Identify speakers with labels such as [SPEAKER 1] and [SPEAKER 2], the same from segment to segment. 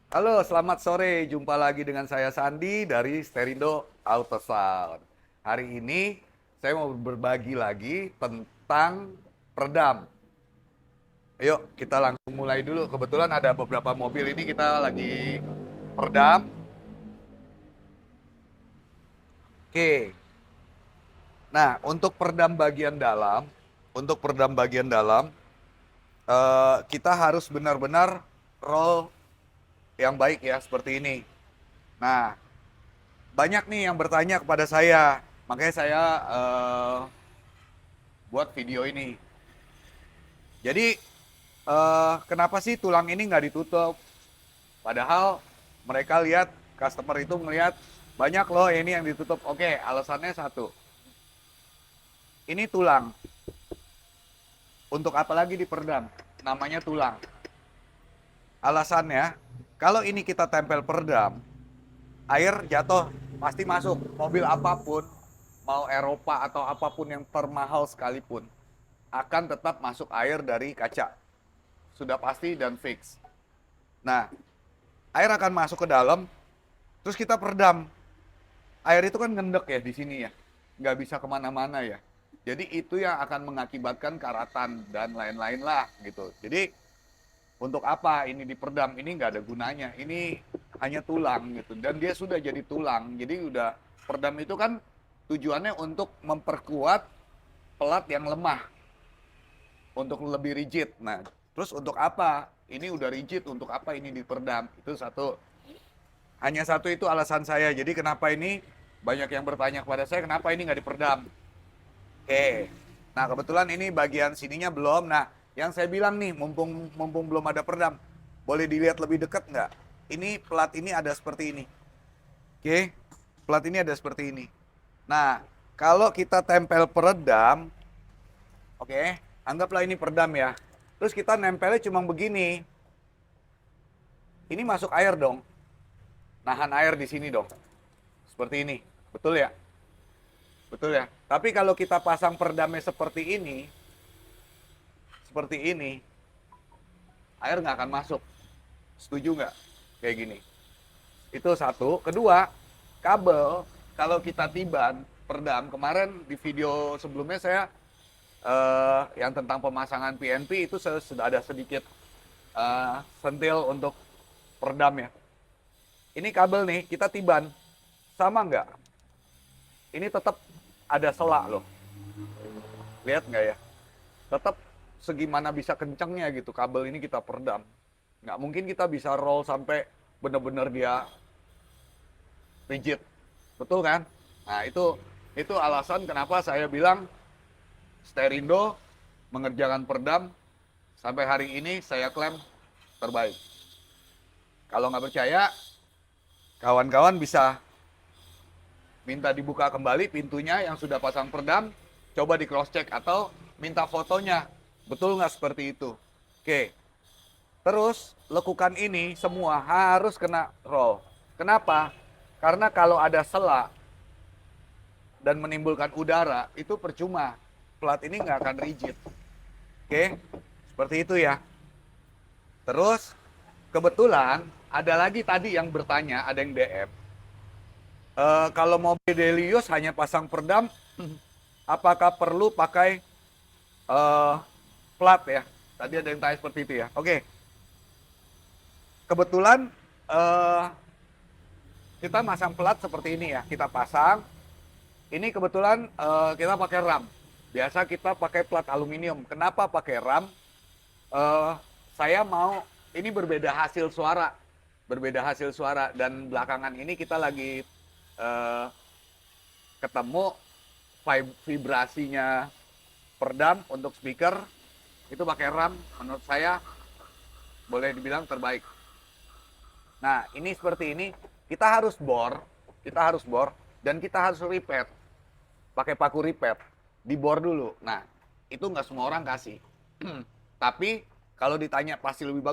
[SPEAKER 1] Halo, selamat sore. Jumpa lagi dengan saya Sandi dari Sterindo Auto Sound. Hari ini saya mau berbagi lagi tentang peredam. Ayo, kita langsung mulai dulu. Kebetulan ada beberapa mobil ini kita lagi peredam. Oke. Nah, untuk peredam bagian dalam, kita harus benar-benar roll yang baik ya, seperti ini. Nah, banyak nih yang bertanya kepada saya, makanya saya buat video ini. Jadi kenapa sih tulang ini nggak ditutup? Padahal mereka lihat, customer itu melihat banyak loh ini yang ditutup. Oke, alasannya satu, ini tulang. Untuk apa lagi diperedam? Namanya tulang. Alasannya, kalau ini kita tempel peredam, air jatuh pasti masuk. Mobil apapun, mau Eropa atau apapun yang termahal sekalipun, akan tetap masuk air dari kaca. Sudah pasti dan fix. Nah, air akan masuk ke dalam, terus kita peredam. Air itu kan ngendek ya di sini ya, nggak bisa kemana-mana ya. Jadi itu yang akan mengakibatkan karatan dan lain-lain lah gitu. Jadi untuk apa ini diperedam? Ini nggak ada gunanya. Ini hanya tulang gitu. Dan dia sudah jadi tulang. Jadi udah peredam itu kan tujuannya untuk memperkuat pelat yang lemah, untuk lebih rigid. Nah, terus untuk apa? Ini udah rigid, untuk apa ini diperedam? Itu satu. Hanya satu itu alasan saya. Jadi kenapa ini banyak yang bertanya kepada saya, kenapa ini nggak diperedam? Oke. Nah, kebetulan ini bagian sininya belum. Nah, yang saya bilang nih, mumpung mumpung belum ada peredam, boleh dilihat lebih dekat nggak? Ini plat ini ada seperti ini. Oke. Plat ini ada seperti ini. Nah, kalau kita tempel peredam, oke, anggaplah ini peredam ya. Terus kita nempelnya cuma begini. Ini masuk air dong. Nahan air di sini dong. Seperti ini. Betul ya? Betul ya? Tapi kalau kita pasang peredamnya seperti ini, air nggak akan masuk. Setuju nggak? Kayak gini. Itu satu. Kedua, kabel kalau kita tiban, peredam, kemarin di video sebelumnya saya yang tentang pemasangan PNP itu sudah ada sedikit sentil untuk peredam ya. Ini kabel nih, kita tiban. Sama nggak? Ini tetap ada selak loh. Lihat nggak ya? Tetap segimana bisa kencangnya gitu kabel ini kita peredam. Nggak mungkin kita bisa roll sampai bener-bener dia rigid. Betul kan? Nah, itu alasan kenapa saya bilang Sterindo mengerjakan peredam sampai hari ini saya klaim terbaik. Kalau nggak percaya, kawan-kawan bisa minta dibuka kembali pintunya yang sudah pasang peredam, coba di cross check atau minta fotonya. Betul nggak seperti itu? Oke. Terus lekukan ini semua harus kena roll. Kenapa? Karena kalau ada sela dan menimbulkan udara, itu percuma. Plat ini nggak akan rigid. Oke, seperti itu ya. Terus kebetulan ada lagi tadi yang bertanya, ada yang DM. Kalau mobil Delius hanya pasang peredam, apakah perlu pakai eh, plat ya? Tadi ada yang tanya seperti itu ya. Oke, kebetulan eh, kita masang plat seperti ini ya. Kita pasang. Ini kebetulan kita pakai RAM. Biasa kita pakai plat aluminium. Kenapa pakai RAM? Eh, saya mau ini berbeda hasil suara dan belakangan ini kita lagi eh, ketemu vibrasinya peredam untuk speaker itu pakai RAM, menurut saya boleh dibilang terbaik. Nah, ini seperti ini, kita harus bor dan kita harus repair pakai paku repair, dibor dulu. Nah, itu nggak semua orang kasih. Tapi kalau ditanya pasti lebih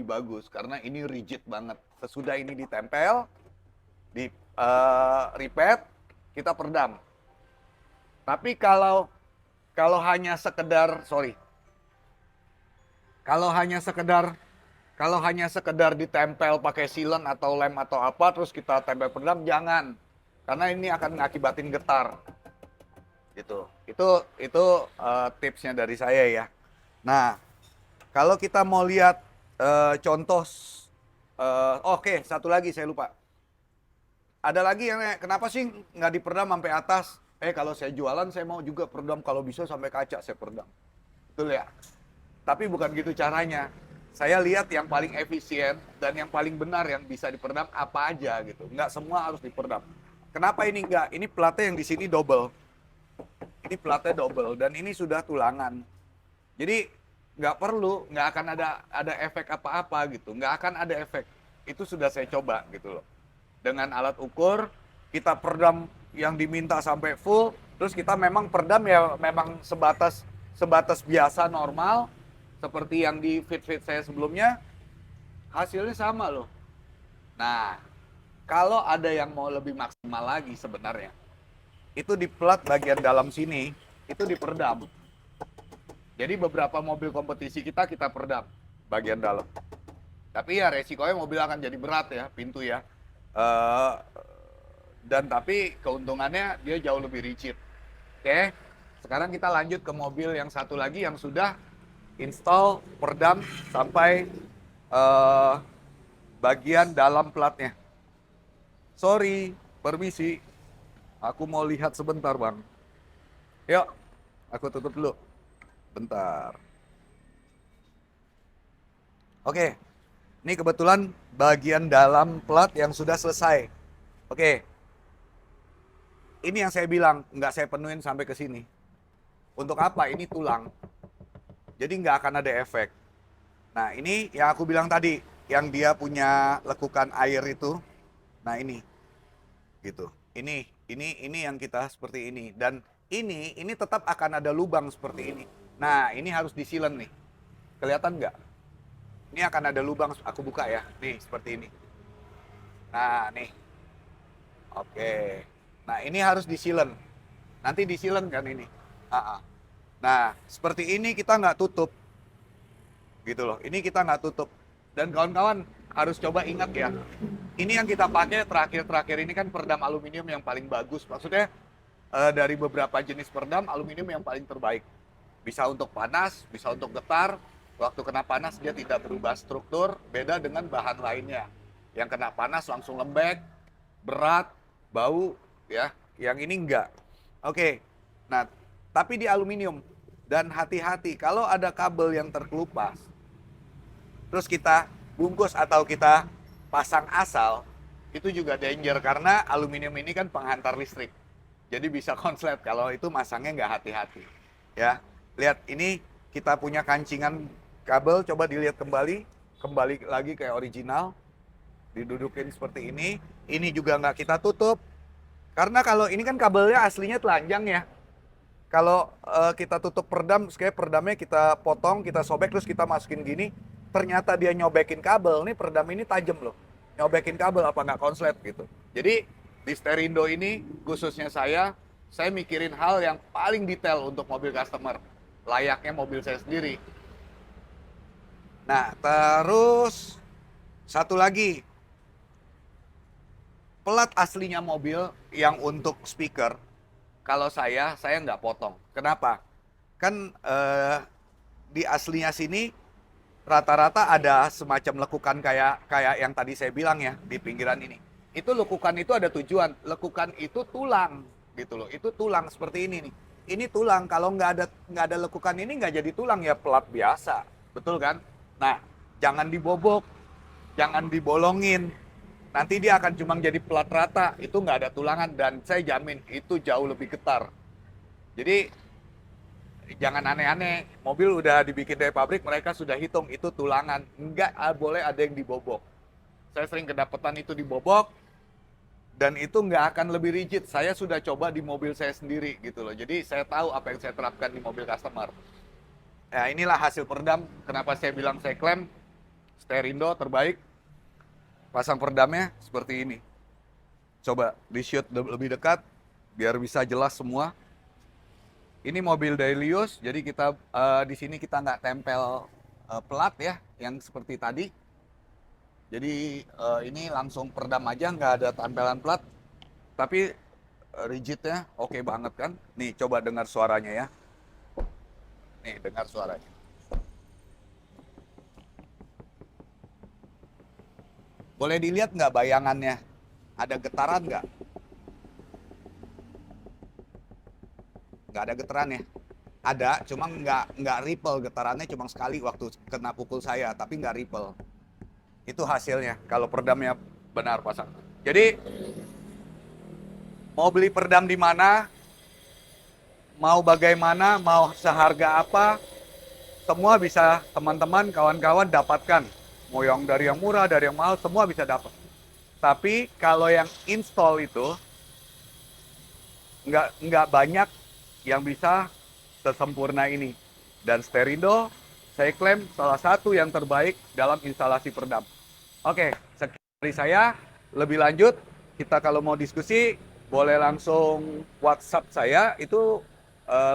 [SPEAKER 1] bagus karena ini rigid banget. Sesudah ini ditempel, di repair, kita peredam. Tapi kalau kalau hanya sekedar sorry, kalau hanya sekedar Kalau hanya sekedar ditempel pakai sealant atau lem atau apa, terus kita tempel peredam, jangan. Karena ini akan mengakibatin getar. Gitu. Itu tipsnya dari saya ya. Nah, kalau kita mau lihat contoh, oke, satu lagi saya lupa. Ada lagi yang kenapa sih nggak diperedam sampai atas? Kalau saya jualan saya mau juga peredam, kalau bisa sampai kaca saya peredam. Betul ya? Tapi bukan gitu caranya. Saya lihat yang paling efisien dan yang paling benar yang bisa diperedam apa aja gitu. Nggak semua harus diperedam. Kenapa ini nggak? Ini platnya yang di sini double. Ini platnya double dan ini sudah tulangan. Jadi nggak perlu, nggak akan ada efek apa-apa gitu. Nggak akan ada efek. Itu sudah saya coba gitu loh. Dengan alat ukur, kita peredam yang diminta sampai full, terus kita memang peredam ya memang sebatas biasa normal, seperti yang di fit saya sebelumnya, hasilnya sama loh. Nah, kalau ada yang mau lebih maksimal lagi sebenarnya, itu di plat bagian dalam sini, itu diperedam. Jadi beberapa mobil kompetisi kita peredam bagian dalam. Tapi ya resikonya mobil akan jadi berat ya, pintu ya. Dan tapi keuntungannya dia jauh lebih rigid. Oke, sekarang kita lanjut ke mobil yang satu lagi yang sudah install peredam sampai bagian dalam platnya. Sorry, permisi, aku mau lihat sebentar bang. Yuk, aku tutup dulu. Bentar. Oke, ini kebetulan bagian dalam plat yang sudah selesai. Oke, ini yang saya bilang, nggak saya penuhin sampai ke sini. Untuk apa? Ini tulang. Jadi nggak akan ada efek. Nah, ini yang aku bilang tadi, yang dia punya lekukan air itu. Nah, ini. Gitu. Ini yang kita seperti ini. Dan ini tetap akan ada lubang seperti ini. Nah, ini harus disilen nih. Kelihatan nggak? Ini akan ada lubang, aku buka ya. Nih, seperti ini. Nah, nih. Oke. Nah, ini harus disilen. Nanti disilen kan ini. Nah, seperti ini kita nggak tutup. Gitu loh. Ini kita nggak tutup. Dan kawan-kawan harus coba ingat ya. Ini yang kita pakai terakhir-terakhir ini kan peredam aluminium yang paling bagus. Maksudnya dari beberapa jenis peredam, aluminium yang paling terbaik. Bisa untuk panas, bisa untuk getar. Waktu kena panas dia tidak berubah struktur, beda dengan bahan lainnya. Yang kena panas langsung lembek, berat, bau, ya. Yang ini enggak. Oke. Nah, tapi di aluminium. Dan hati-hati kalau ada kabel yang terkelupas, terus kita bungkus atau kita pasang asal, itu juga danger karena aluminium ini kan penghantar listrik. Jadi bisa konslet kalau itu masangnya nggak hati-hati. Ya, lihat ini kita punya kancingan kabel, coba dilihat kembali lagi kayak original, didudukin seperti ini. Ini juga nggak kita tutup, karena kalau ini kan kabelnya aslinya telanjang ya. Kalau kita tutup peredam, kayak peredamnya kita potong, kita sobek, terus kita masukin gini, ternyata dia nyobekin kabel. Nih peredam ini tajam loh, nyobekin kabel apa nggak konslet gitu. Jadi di Sterindo ini khususnya saya mikirin hal yang paling detail untuk mobil customer, layaknya mobil saya sendiri. Nah, terus satu lagi, pelat aslinya mobil yang untuk speaker, kalau saya nggak potong. Kenapa? Kan di aslinya sini rata-rata ada semacam lekukan kayak yang tadi saya bilang ya di pinggiran ini. Itu lekukan itu ada tujuan. Lekukan itu tulang gitu loh. Itu tulang seperti ini nih. Ini tulang. Kalau nggak ada lekukan ini nggak jadi tulang ya pelat biasa, betul kan? Nah, jangan dibobok, jangan dibolongin. Nanti dia akan cuma jadi pelat rata, itu nggak ada tulangan dan saya jamin itu jauh lebih getar. Jadi jangan aneh-aneh, mobil udah dibikin dari pabrik, mereka sudah hitung itu tulangan, nggak boleh ada yang dibobok. Saya sering kedapatan itu dibobok dan itu nggak akan lebih rigid. Saya sudah coba di mobil saya sendiri gitu loh. Jadi saya tahu apa yang saya terapkan di mobil customer. Ya inilah hasil peredam. Kenapa saya bilang saya klaim Sterindo terbaik. Pasang peredamnya seperti ini. Coba di shoot lebih dekat biar bisa jelas semua. Ini mobil Dailius, jadi kita di sini kita nggak tempel plat ya, yang seperti tadi. Jadi ini langsung peredam aja, nggak ada tempelan plat, tapi rigidnya oke banget kan. Nih coba dengar suaranya ya. Nih dengar suaranya. Boleh dilihat nggak bayangannya? Ada getaran nggak? Nggak ada getaran ya? Ada, cuma nggak ripple, getarannya cuma sekali waktu kena pukul saya, tapi nggak ripple. Itu hasilnya kalau peredamnya benar pasang. Jadi mau beli peredam di mana, mau bagaimana, mau seharga apa, semua bisa teman-teman, kawan-kawan dapatkan. Mau yang dari yang murah, dari yang mahal, semua bisa dapat. Tapi kalau yang install itu nggak banyak yang bisa sesempurna ini. Dan Sterindo, saya klaim salah satu yang terbaik dalam instalasi peredam. Oke, sekian dari saya. Lebih lanjut, kita kalau mau diskusi, boleh langsung WhatsApp saya, itu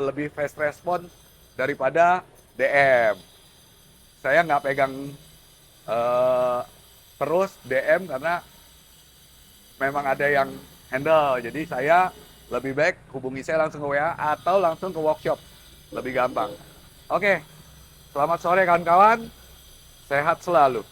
[SPEAKER 1] lebih fast respon daripada DM. Saya nggak pegang terus DM karena memang ada yang handle. Jadi saya lebih baik hubungi saya langsung ke WA atau langsung ke workshop. Lebih gampang. Oke, selamat sore kawan-kawan. Sehat selalu.